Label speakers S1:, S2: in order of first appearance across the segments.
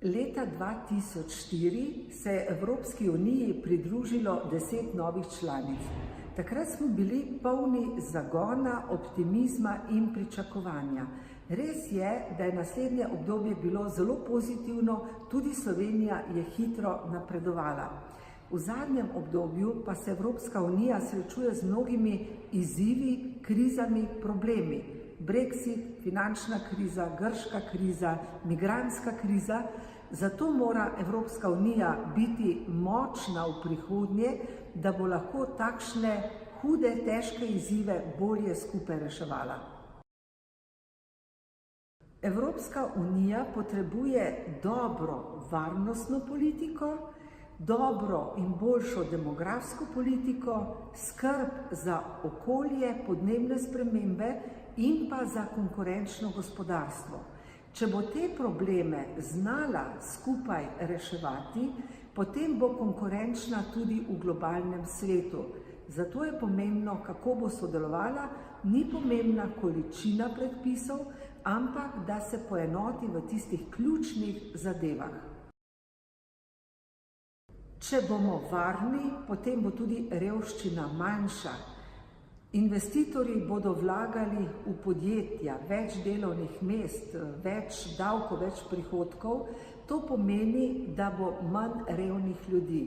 S1: Leta 2004 se je Evropski uniji pridružilo 10 novih članic. Takrat smo bili polni zagona, optimizma in pričakovanja. Res je, da je naslednje obdobje bilo zelo pozitivno, tudi Slovenija je hitro napredovala. V zadnjem obdobju pa se Evropska unija srečuje z mnogimi izzivi, krizami, problemi. Brexit, finančna kriza, grška kriza, migrantska kriza. Zato mora Evropska unija biti močna v prihodnje, da bo lahko takšne hude, težke izzive bolje skupaj reševala. Evropska unija potrebuje dobro varnostno politiko, dobro in boljšo demografsko politiko, skrb za okolje, podnebne spremembe in pa za konkurenčno gospodarstvo. Če bo te probleme znala skupaj reševati, potem bo konkurenčna tudi v globalnem svetu. Zato je pomembno, kako bo sodelovala, ni pomembna količina predpisov, ampak da se poenoti v tistih ključnih zadevah. Če bomo varni, potem bo tudi revščina manjša. Investitorji bodo vlagali v podjetja, več delovnih mest, več davkov, več prihodkov. To pomeni, da bo manj revnih ljudi.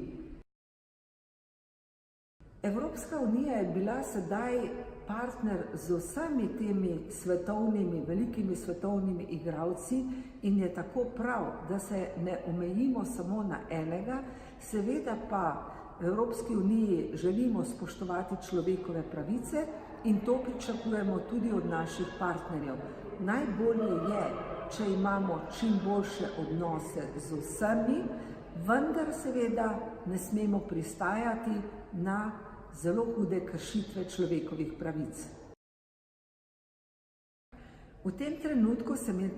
S1: Evropska unija je bila sedaj partner z vsemi temi velikimi svetovnimi igralci in je tako prav, da se ne omejimo samo na enega, seveda pa v Evropski uniji želimo spoštovati človekove pravice in to pričakujemo tudi od naših partnerjev. Najbolje je, če imamo čim boljše odnose z vsemi, vendar seveda ne smemo pristajati na zelo hude kršitve človekovih pravic. V tem trenutku se mi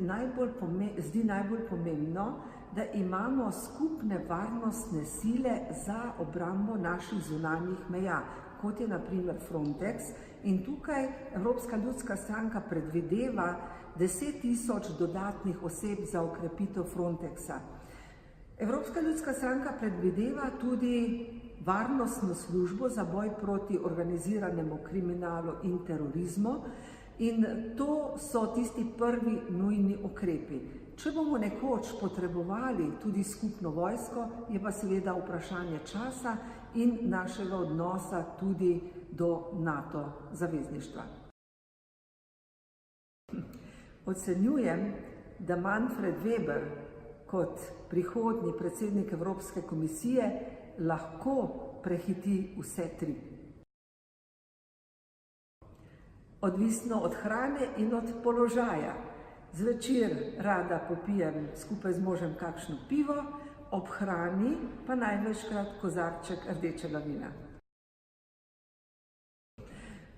S1: zdi najbolj pomembno, da imamo skupne varnostne sile za obrambo naših zunanjih meja, kot je na primer Frontex, in tukaj Evropska ljudska stranka predvideva 10 000 dodatnih oseb za okrepitev Frontexa. Evropska ljudska stranka predvideva tudi varnostno službo za boj proti organiziranemu kriminalu in terorizmu in to so tisti prvi nujni ukrepi. Če bomo nekoč potrebovali tudi skupno vojsko, je pa seveda vprašanje časa in našega odnosa tudi do NATO zavezništva. Ocenjujem, da Manfred Weber kot prihodnji predsednik Evropske komisije lahko prehiti vse tri. Odvisno od hrane in od položaja. Zvečer rada popijem skupaj z možem kakšno pivo, ob hrani pa največkrat kozarček rdečega vina.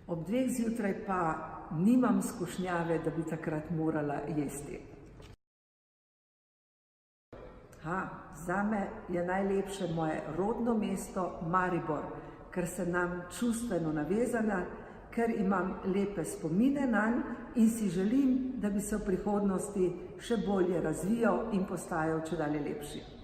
S1: Ob 2 zjutraj pa nimam skušnjave, da bi takrat morala jesti. Zame je najlepše moje rodno mesto Maribor, ker sem nam čustveno navezana, ker imam lepe spomine nanj in si želim, da bi se v prihodnosti še bolje razvijal in postajal čedalje lepši.